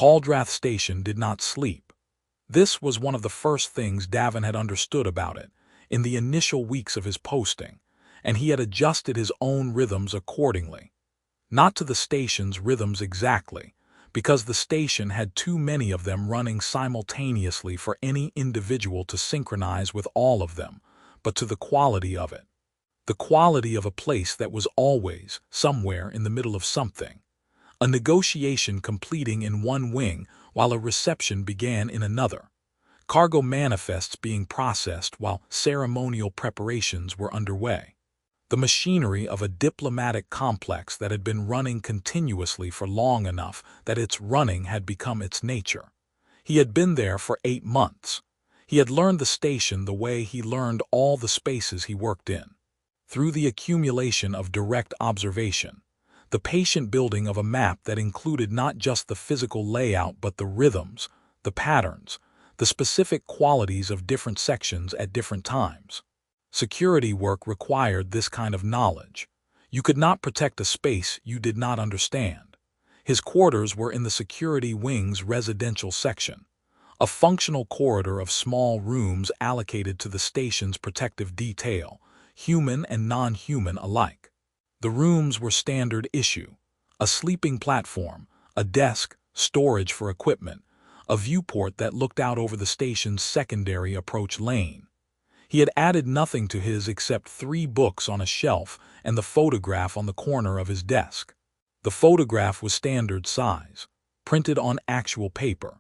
Caldrath Station did not sleep. This was one of the first things Davin had understood about it in the initial weeks of his posting, and he had adjusted his own rhythms accordingly. Not to the station's rhythms exactly, because the station had too many of them running simultaneously for any individual to synchronize with all of them, but to the quality of it. The quality of a place that was always somewhere in the middle of something. A negotiation completing in one wing while a reception began in another. Cargo manifests being processed while ceremonial preparations were underway. The machinery of a diplomatic complex that had been running continuously for long enough that its running had become its nature. He had been there for 8 months. He had learned the station the way he learned all the spaces he worked in. Through the accumulation of direct observation, the patient building of a map that included not just the physical layout but the rhythms, the patterns, the specific qualities of different sections at different times. Security work required this kind of knowledge. You could not protect a space you did not understand. His quarters were in the security wing's residential section, a functional corridor of small rooms allocated to the station's protective detail, human and non-human alike. The rooms were standard issue: a sleeping platform, a desk, storage for equipment, a viewport that looked out over the station's secondary approach lane. He had added nothing to his except 3 books on a shelf and the photograph on the corner of his desk. The photograph was standard size, printed on actual paper.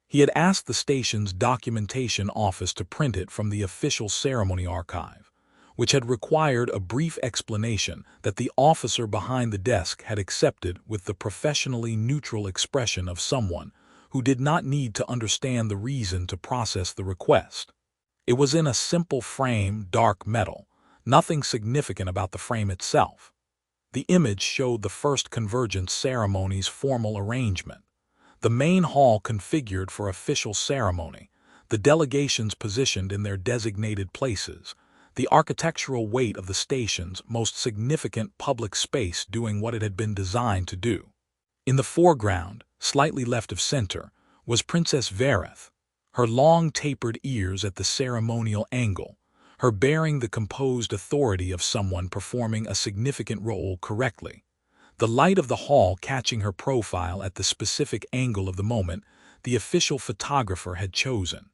He had asked the station's documentation office to print it from the official ceremony archive, which had required a brief explanation that the officer behind the desk had accepted with the professionally neutral expression of someone who did not need to understand the reason to process the request. It was in a simple frame, dark metal, nothing significant about the frame itself. The image showed the first convergence ceremony's formal arrangement. The main hall configured for official ceremony, the delegations positioned in their designated places, the architectural weight of the station's most significant public space doing what it had been designed to do. In the foreground, slightly left of center, was Princess Vareth, her long tapered ears at the ceremonial angle, her bearing the composed authority of someone performing a significant role correctly. The light of the hall catching her profile at the specific angle of the moment the official photographer had chosen.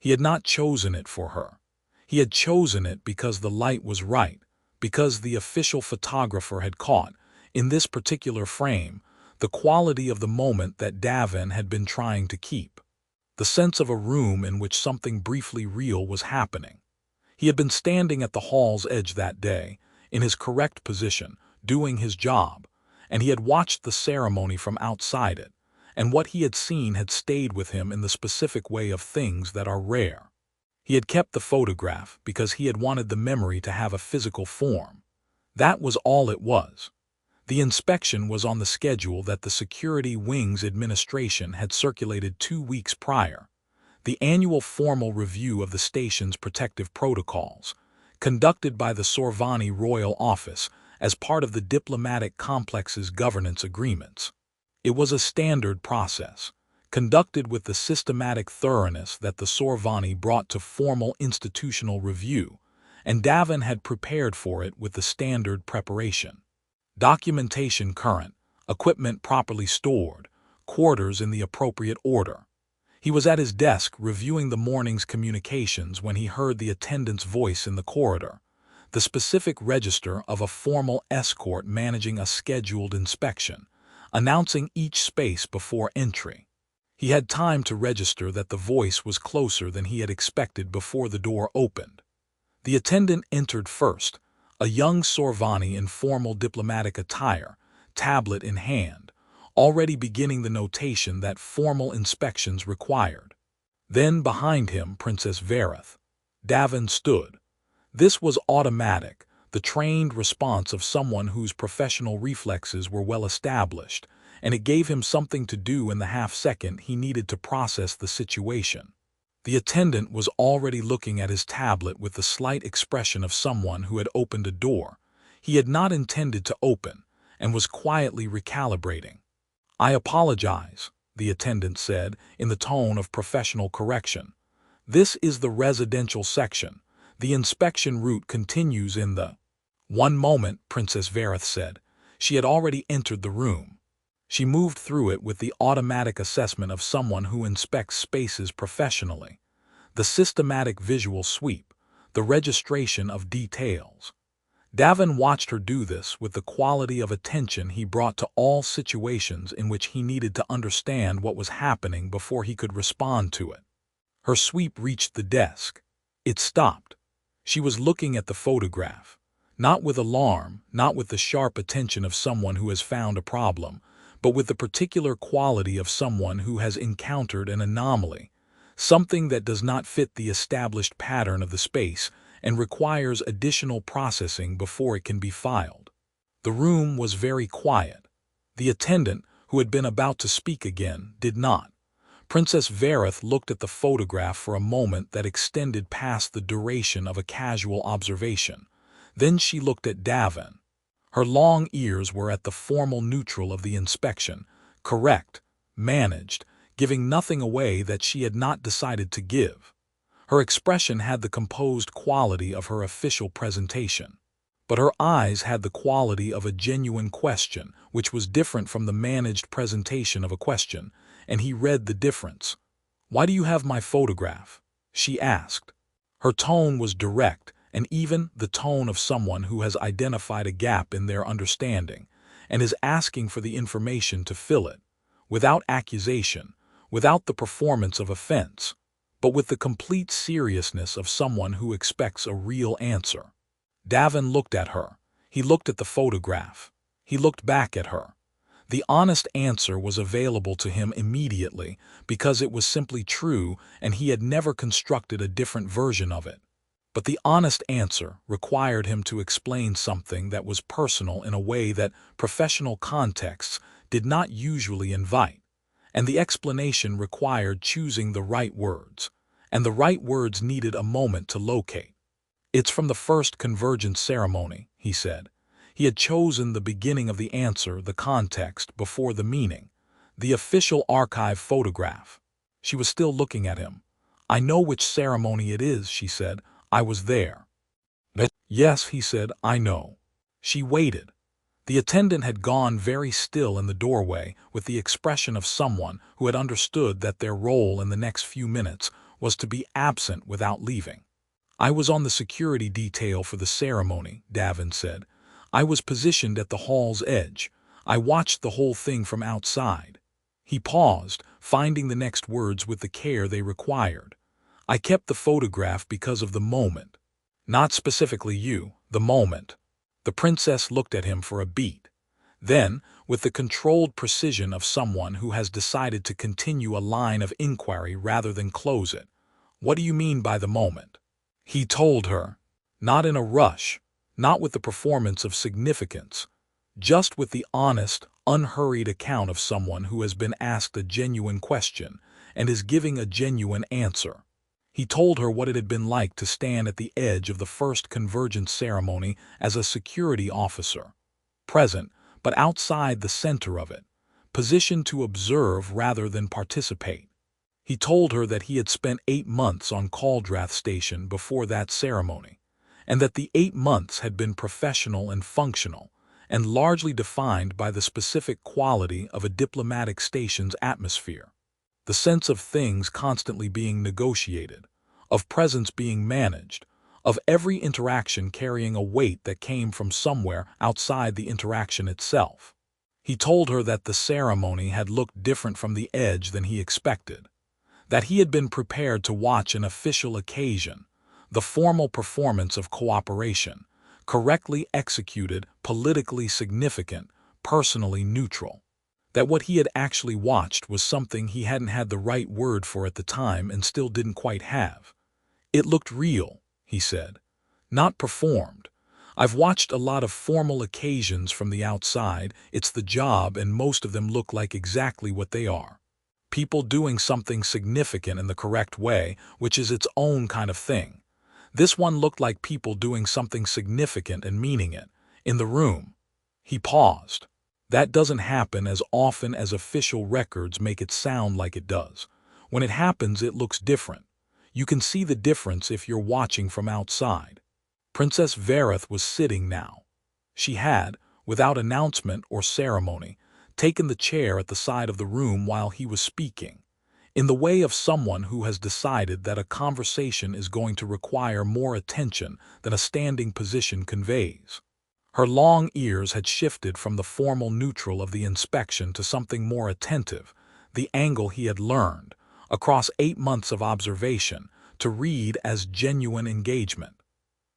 He had not chosen it for her. He had chosen it because the light was right, because the official photographer had caught, in this particular frame, the quality of the moment that Davin had been trying to keep. The sense of a room in which something briefly real was happening. He had been standing at the hall's edge that day, in his correct position, doing his job, and he had watched the ceremony from outside it, and what he had seen had stayed with him in the specific way of things that are rare. He had kept the photograph because he had wanted the memory to have a physical form. That was all it was. The inspection was on the schedule that the Security Wing's administration had circulated 2 weeks prior. The annual formal review of the station's protective protocols, conducted by the Sorvani Royal Office as part of the diplomatic complex's governance agreements. It was a standard process, conducted with the systematic thoroughness that the Sorvani brought to formal institutional review, and Davin had prepared for it with the standard preparation. Documentation current, equipment properly stored, quarters in the appropriate order. He was at his desk reviewing the morning's communications when he heard the attendant's voice in the corridor, the specific register of a formal escort managing a scheduled inspection, announcing each space before entry. He had time to register that the voice was closer than he had expected before the door opened. The attendant entered first, a young Sorvani in formal diplomatic attire, tablet in hand, already beginning the notation that formal inspections required. Then behind him, Princess Vareth. Davin stood. This was automatic, the trained response of someone whose professional reflexes were well established, and it gave him something to do in the half-second he needed to process the situation. The attendant was already looking at his tablet with the slight expression of someone who had opened a door he had not intended to open and was quietly recalibrating. "I apologize," the attendant said, in the tone of professional correction. "This is the residential section. The inspection route continues in the—" "One moment," Princess Vareth said. She had already entered the room. She moved through it with the automatic assessment of someone who inspects spaces professionally. The systematic visual sweep, the registration of details. Davin watched her do this with the quality of attention he brought to all situations in which he needed to understand what was happening before he could respond to it. Her sweep reached the desk. It stopped. She was looking at the photograph. Not with alarm, not with the sharp attention of someone who has found a problem, but with the particular quality of someone who has encountered an anomaly, something that does not fit the established pattern of the space and requires additional processing before it can be filed. The room was very quiet. The attendant, who had been about to speak again, did not. Princess Vareth looked at the photograph for a moment that extended past the duration of a casual observation. Then she looked at Davin. Her long ears were at the formal neutral of the inspection, correct, managed, giving nothing away that she had not decided to give. Her expression had the composed quality of her official presentation. But her eyes had the quality of a genuine question, which was different from the managed presentation of a question, and he read the difference. "Why do you have my photograph?" she asked. Her tone was direct, and even the tone of someone who has identified a gap in their understanding and is asking for the information to fill it, without accusation, without the performance of offense, but with the complete seriousness of someone who expects a real answer. Davin looked at her. He looked at the photograph. He looked back at her. The honest answer was available to him immediately because it was simply true and he had never constructed a different version of it. But the honest answer required him to explain something that was personal in a way that professional contexts did not usually invite, and the explanation required choosing the right words, and the right words needed a moment to locate. "It's from the first convergence ceremony," he said. He had chosen the beginning of the answer, the context, before the meaning. "The official archive photograph." She was still looking at him. "I know which ceremony it is," she said. "I was there." "Yes," he said, "I know." She waited. The attendant had gone very still in the doorway with the expression of someone who had understood that their role in the next few minutes was to be absent without leaving. "I was on the security detail for the ceremony," Davin said. "I was positioned at the hall's edge. I watched the whole thing from outside." He paused, finding the next words with the care they required. "I kept the photograph because of the moment." "Not specifically you, the moment." The princess looked at him for a beat. Then, with the controlled precision of someone who has decided to continue a line of inquiry rather than close it, "What do you mean by the moment?" He told her. Not in a rush, not with the performance of significance, just with the honest, unhurried account of someone who has been asked a genuine question and is giving a genuine answer. He told her what it had been like to stand at the edge of the first convergence ceremony as a security officer, present but outside the center of it, positioned to observe rather than participate. He told her that he had spent 8 months on Caldrath Station before that ceremony, and that the 8 months had been professional and functional, and largely defined by the specific quality of a diplomatic station's atmosphere. The sense of things constantly being negotiated, of presence being managed, of every interaction carrying a weight that came from somewhere outside the interaction itself. He told her that the ceremony had looked different from the edge than he expected, that he had been prepared to watch an official occasion, the formal performance of cooperation, correctly executed, politically significant, personally neutral. That what he had actually watched was something he hadn't had the right word for at the time and still didn't quite have. "It looked real," he said, "not performed. I've watched a lot of formal occasions from the outside. It's the job, and most of them look like exactly what they are. People doing something significant in the correct way, which is its own kind of thing. This one looked like people doing something significant and meaning it, in the room." He paused. That doesn't happen as often as official records make it sound like it does. When it happens, it looks different. You can see the difference if you're watching from outside. Princess Vareth was sitting now. She had, without announcement or ceremony, taken the chair at the side of the room while he was speaking, in the way of someone who has decided that a conversation is going to require more attention than a standing position conveys. Her long ears had shifted from the formal neutral of the inspection to something more attentive, the angle he had learned, across 8 months of observation, to read as genuine engagement.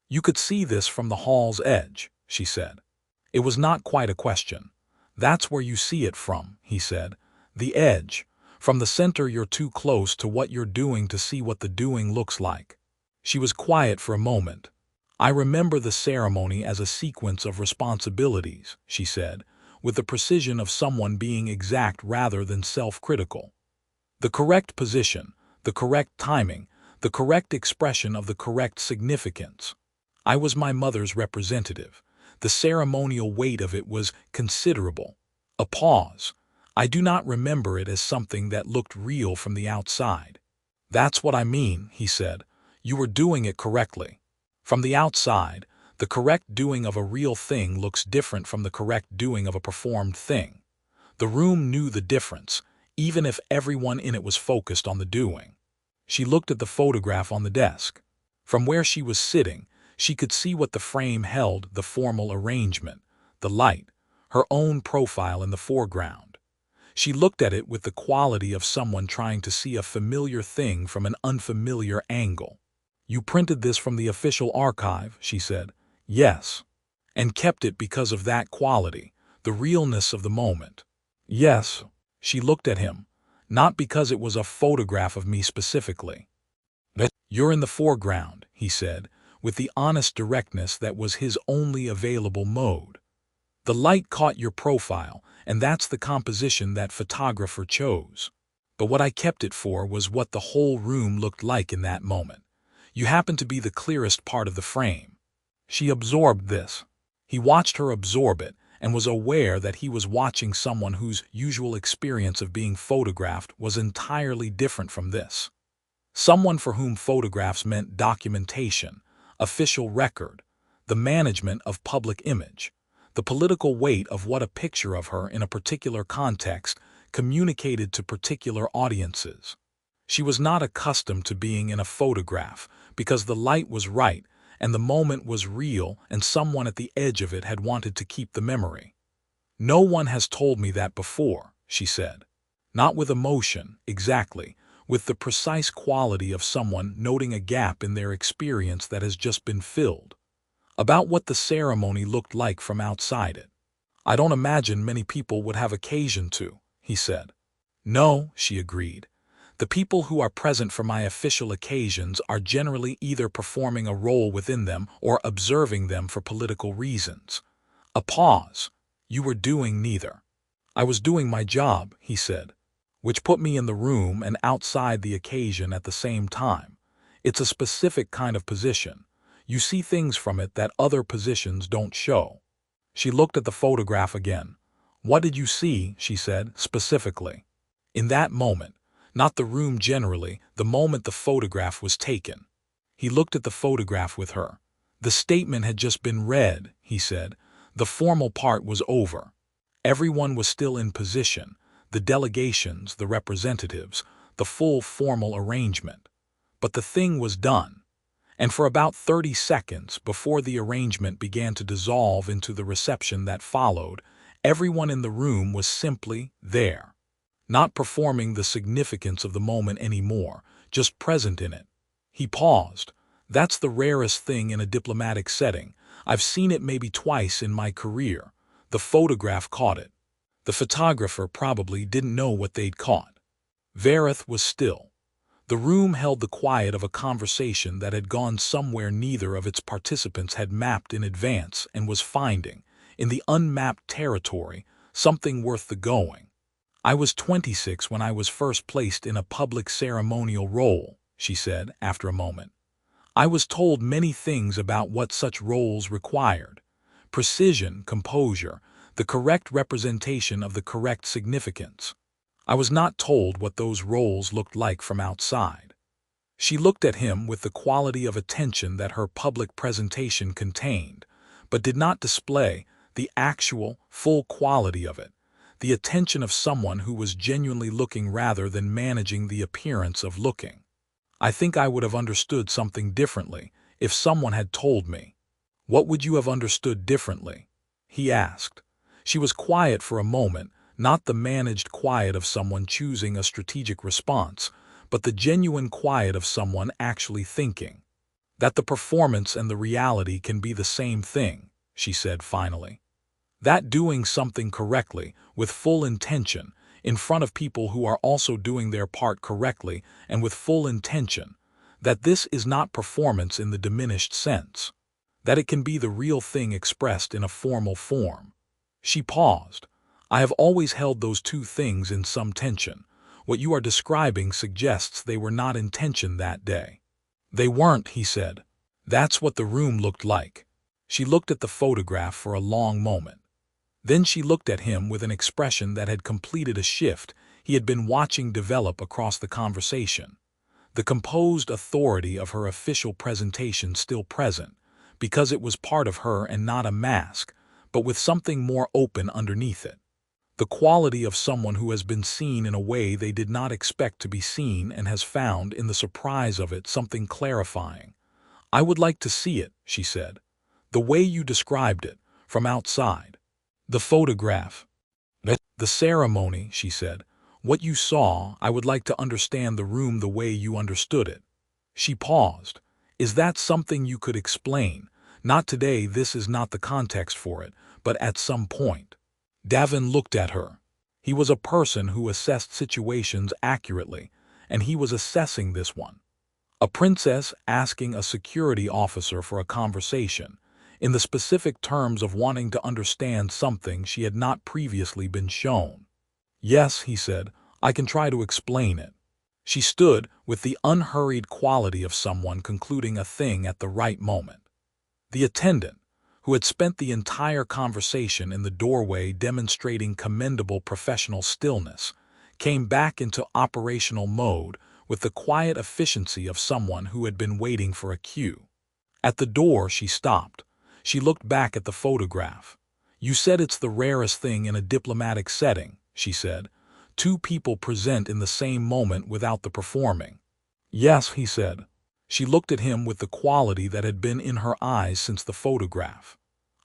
"You could see this from the hall's edge," she said. It was not quite a question. "That's where you see it from," he said. "The edge. From the center you're too close to what you're doing to see what the doing looks like." She was quiet for a moment. "I remember the ceremony as a sequence of responsibilities," she said, with the precision of someone being exact rather than self-critical. "The correct position, the correct timing, the correct expression of the correct significance. I was my mother's representative. The ceremonial weight of it was considerable." A pause. "I do not remember it as something that looked real from the outside." "That's what I mean," he said. "You were doing it correctly. From the outside, the correct doing of a real thing looks different from the correct doing of a performed thing." The room knew the difference, even if everyone in it was focused on the doing. She looked at the photograph on the desk. From where she was sitting, she could see what the frame held, the formal arrangement, the light, her own profile in the foreground. She looked at it with the quality of someone trying to see a familiar thing from an unfamiliar angle. "You printed this from the official archive," she said. "Yes." "And kept it because of that quality, the realness of the moment." "Yes." She looked at him. "Not because it was a photograph of me specifically." "You're in the foreground," he said, with the honest directness that was his only available mode. "The light caught your profile, and that's the composition that photographer chose. But what I kept it for was what the whole room looked like in that moment. You happen to be the clearest part of the frame." She absorbed this. He watched her absorb it, and was aware that he was watching someone whose usual experience of being photographed was entirely different from this. Someone for whom photographs meant documentation, official record, the management of public image, the political weight of what a picture of her in a particular context communicated to particular audiences. She was not accustomed to being in a photograph because the light was right and the moment was real and someone at the edge of it had wanted to keep the memory. "No one has told me that before," she said. Not with emotion, exactly, with the precise quality of someone noting a gap in their experience that has just been filled. About what the ceremony looked like from outside it. "I don't imagine many people would have occasion to," he said. "No," she agreed. "The people who are present for my official occasions are generally either performing a role within them or observing them for political reasons." A pause. "You were doing neither." "I was doing my job," he said, "which put me in the room and outside the occasion at the same time. It's a specific kind of position. You see things from it that other positions don't show." She looked at the photograph again. "What did you see," she said, "specifically?" "In that moment. Not the room generally, the moment the photograph was taken." He looked at the photograph with her. "The statement had just been read," he said. "The formal part was over. Everyone was still in position, the delegations, the representatives, the full formal arrangement. But the thing was done. And for about 30 seconds, before the arrangement began to dissolve into the reception that followed, everyone in the room was simply there. Not performing the significance of the moment anymore, just present in it." He paused. "That's the rarest thing in a diplomatic setting. I've seen it maybe twice in my career. The photograph caught it. The photographer probably didn't know what they'd caught." Vareth was still. The room held the quiet of a conversation that had gone somewhere neither of its participants had mapped in advance and was finding, in the unmapped territory, something worth the going. "I was 26 when I was first placed in a public ceremonial role," she said after a moment. "I was told many things about what such roles required. Precision, composure, the correct representation of the correct significance. I was not told what those roles looked like from outside. She looked at him with the quality of attention that her public presentation contained, but did not display the actual, full quality of it, the attention of someone who was genuinely looking rather than managing the appearance of looking. I think I would have understood something differently if someone had told me. What would you have understood differently? He asked. She was quiet for a moment, not the managed quiet of someone choosing a strategic response, but the genuine quiet of someone actually thinking. That the performance and the reality can be the same thing, she said finally. That doing something correctly, with full intention, in front of people who are also doing their part correctly and with full intention, that this is not performance in the diminished sense, that it can be the real thing expressed in a formal form. She paused. I have always held those two things in some tension. What you are describing suggests they were not in tension that day. They weren't, he said. That's what the room looked like. She looked at the photograph for a long moment. Then she looked at him with an expression that had completed a shift he had been watching develop across the conversation. The composed authority of her official presentation still present, because it was part of her and not a mask, but with something more open underneath it. The quality of someone who has been seen in a way they did not expect to be seen and has found in the surprise of it something clarifying. I would like to see it, she said. The way you described it, from outside. The photograph. The ceremony, she said. What you saw, I would like to understand the room the way you understood it. She paused. Is that something you could explain? Not today, this is not the context for it, but at some point. Davin looked at her. He was a person who assessed situations accurately, and he was assessing this one. A princess asking a security officer for a conversation, in the specific terms of wanting to understand something she had not previously been shown. Yes, he said, I can try to explain it. She stood with the unhurried quality of someone concluding a thing at the right moment. The attendant, who had spent the entire conversation in the doorway demonstrating commendable professional stillness, came back into operational mode with the quiet efficiency of someone who had been waiting for a cue. At the door, she stopped. She looked back at the photograph. You said it's the rarest thing in a diplomatic setting, she said. Two people present in the same moment without the performing. Yes, he said. She looked at him with the quality that had been in her eyes since the photograph.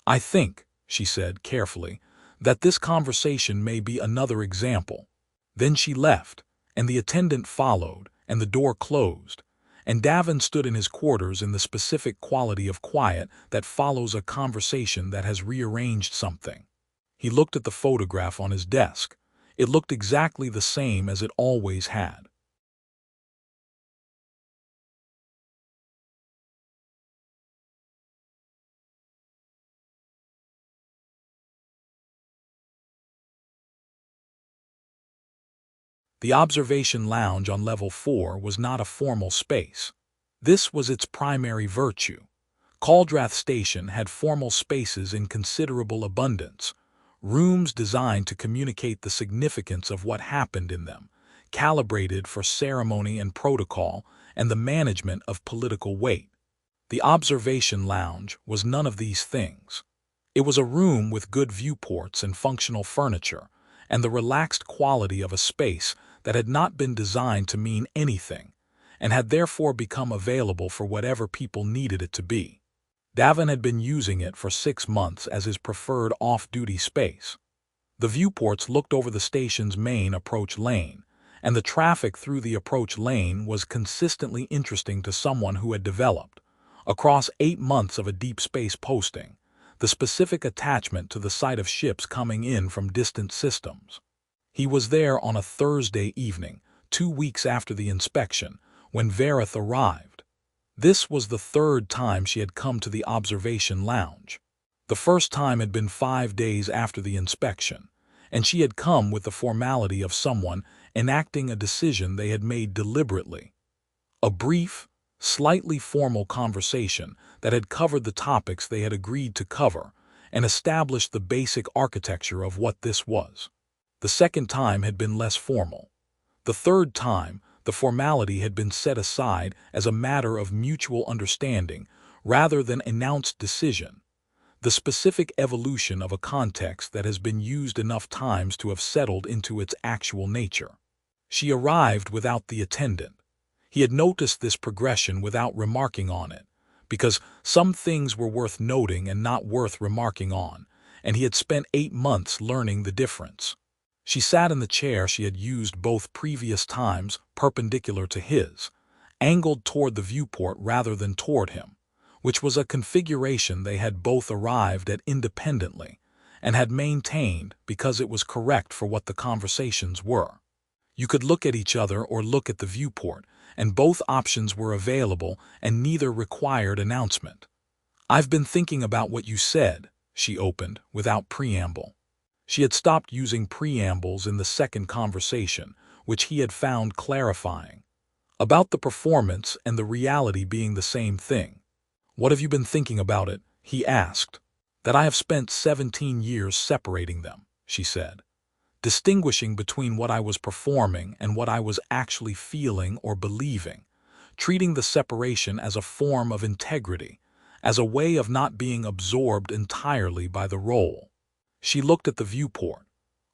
I think, she said carefully, that this conversation may be another example. Then she left, and the attendant followed, and the door closed, and Davin stood in his quarters in the specific quality of quiet that follows a conversation that has rearranged something. He looked at the photograph on his desk. It looked exactly the same as it always had. The observation lounge on level 4 was not a formal space. This was its primary virtue. Caldrath Station had formal spaces in considerable abundance, rooms designed to communicate the significance of what happened in them, calibrated for ceremony and protocol and the management of political weight. The observation lounge was none of these things. It was a room with good viewports and functional furniture, and the relaxed quality of a space that had not been designed to mean anything, and had therefore become available for whatever people needed it to be. Davin had been using it for 6 months as his preferred off-duty space. The viewports looked over the station's main approach lane, and the traffic through the approach lane was consistently interesting to someone who had developed, across 8 months of a deep space posting, the specific attachment to the sight of ships coming in from distant systems. He was there on a Thursday evening, 2 weeks after the inspection, when Verith arrived. This was the 3rd time she had come to the observation lounge. The first time had been 5 days after the inspection, and she had come with the formality of someone enacting a decision they had made deliberately. A brief, slightly formal conversation that had covered the topics they had agreed to cover, and established the basic architecture of what this was. The second time had been less formal. The third time, the formality had been set aside as a matter of mutual understanding rather than announced decision, the specific evolution of a context that has been used enough times to have settled into its actual nature. She arrived without the attendant. He had noticed this progression without remarking on it, because some things were worth noting and not worth remarking on, and he had spent 8 months learning the difference. She sat in the chair she had used both previous times, perpendicular to his, angled toward the viewport rather than toward him, which was a configuration they had both arrived at independently and had maintained because it was correct for what the conversations were. You could look at each other or look at the viewport, and both options were available and neither required announcement. "I've been thinking about what you said," she opened, without preamble. She had stopped using preambles in the second conversation, which he had found clarifying. About the performance and the reality being the same thing. "What have you been thinking about it?" he asked. "That I have spent 17 years separating them," she said. "Distinguishing between what I was performing and what I was actually feeling or believing, treating the separation as a form of integrity, as a way of not being absorbed entirely by the role." She looked at the viewport.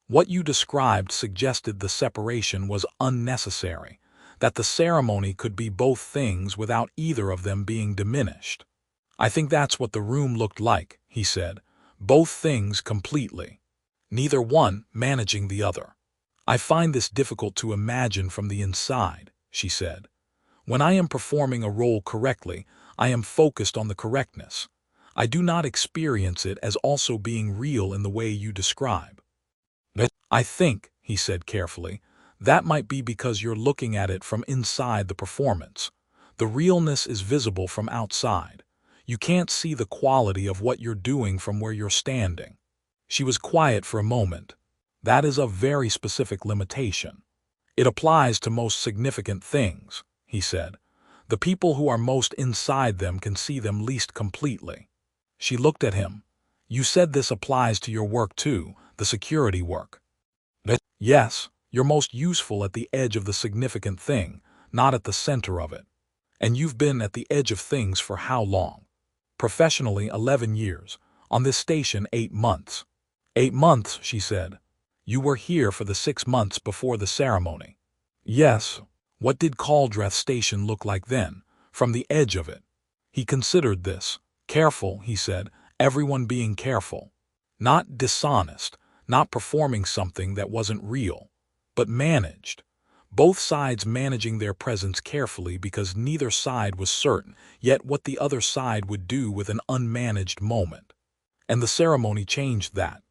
"What you described suggested the separation was unnecessary, that the ceremony could be both things without either of them being diminished." "I think that's what the room looked like," he said. "Both things completely. Neither one managing the other." "I find this difficult to imagine from the inside," she said. "When I am performing a role correctly, I am focused on the correctness. I do not experience it as also being real in the way you describe." "I think," he said carefully, "that might be because you're looking at it from inside the performance. The realness is visible from outside. You can't see the quality of what you're doing from where you're standing." She was quiet for a moment. "That is a very specific limitation." "It applies to most significant things," he said. "The people who are most inside them can see them least completely." She looked at him. "You said this applies to your work too, the security work." "Yes, you're most useful at the edge of the significant thing, not at the center of it. And you've been at the edge of things for how long?" "Professionally, 11 years. On this station, 8 months. 8 months, she said. "You were here for the 6 months before the ceremony." "Yes." "What did Caldreth Station look like then, from the edge of it?" He considered this. "Careful," he said, "everyone being careful. Not dishonest, not performing something that wasn't real, but managed. Both sides managing their presence carefully because neither side was certain yet what the other side would do with an unmanaged moment. And the ceremony changed that.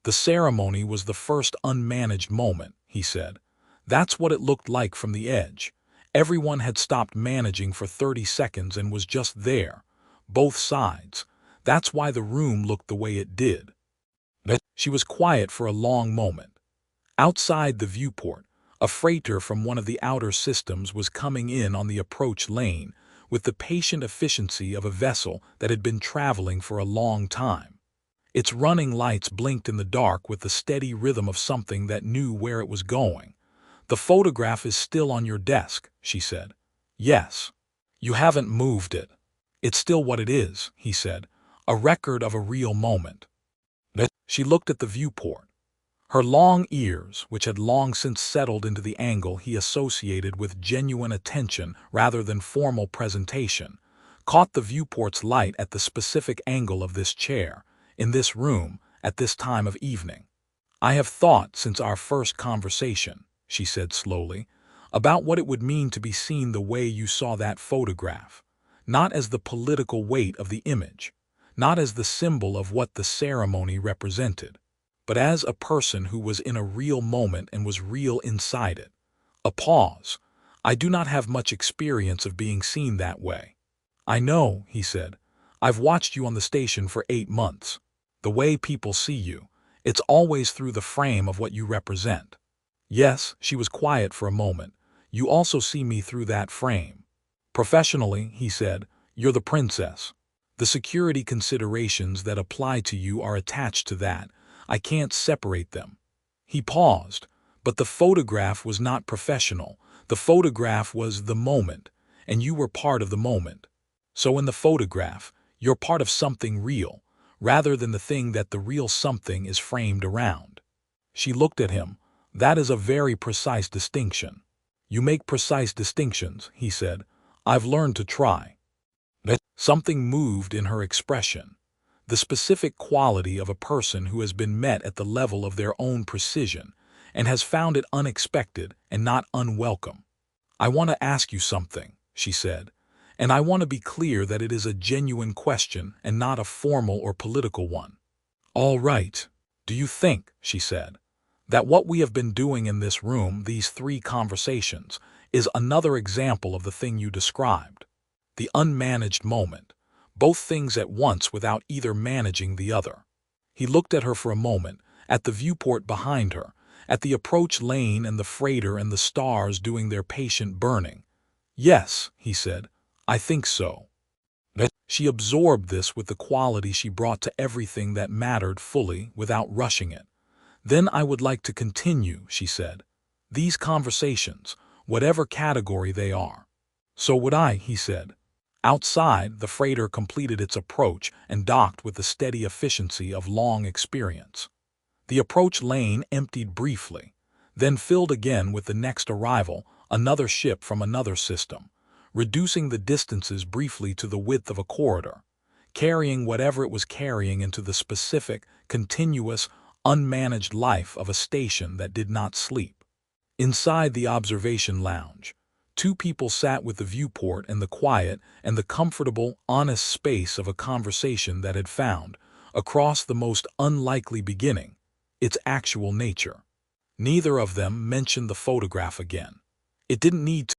The ceremony was the first unmanaged moment," he said. "That's what it looked like from the edge. Everyone had stopped managing for 30 seconds and was just there. Both sides. That's why the room looked the way it did." She was quiet for a long moment. Outside the viewport, a freighter from one of the outer systems was coming in on the approach lane with the patient efficiency of a vessel that had been traveling for a long time. Its running lights blinked in the dark with the steady rhythm of something that knew where it was going. "The photograph is still on your desk," she said. "Yes." "You haven't moved it." "It's still what it is," he said. "A record of a real moment." She looked at the viewport. Her long ears, which had long since settled into the angle he associated with genuine attention rather than formal presentation, caught the viewport's light at the specific angle of this chair, in this room, at this time of evening. "I have thought since our first conversation," she said slowly, "about what it would mean to be seen the way you saw that photograph, not as the political weight of the image, not as the symbol of what the ceremony represented, but as a person who was in a real moment and was real inside it." A pause. "I do not have much experience of being seen that way." "I know," he said. "I've watched you on the station for 8 months. The way people see you, it's always through the frame of what you represent." "Yes," she was quiet for a moment. "You also see me through that frame." "Professionally," he said, "you're the princess." The security considerations that apply to you are attached to that. I can't separate them." He paused, but the photograph was not professional. The photograph was the moment, and you were part of the moment. So in the photograph, you're part of something real, rather than the thing that the real something is framed around. She looked at him. "That is a very precise distinction." "You make precise distinctions," he said. "I've learned to try." Something moved in her expression, the specific quality of a person who has been met at the level of their own precision and has found it unexpected and not unwelcome. "I want to ask you something," she said, "and I want to be clear that it is a genuine question and not a formal or political one." "All right. Do you think," she said, "that what we have been doing in this room, these 3 conversations, is another example of the thing you described? The unmanaged moment, both things at once without either managing the other." He looked at her for a moment, at the viewport behind her, at the approach lane and the freighter and the stars doing their patient burning. "Yes," he said, "I think so." She absorbed this with the quality she brought to everything that mattered fully, without rushing it. "Then I would like to continue," she said. "These conversations, whatever category they are." "So would I," he said. Outside, the freighter completed its approach and docked with the steady efficiency of long experience. The approach lane emptied briefly, then filled again with the next arrival, another ship from another system, reducing the distances briefly to the width of a corridor, carrying whatever it was carrying into the specific, continuous, unmanaged life of a station that did not sleep. Inside the observation lounge, 2 people sat with the viewport and the quiet and the comfortable, honest space of a conversation that had found, across the most unlikely beginning, its actual nature. Neither of them mentioned the photograph again. It didn't need to.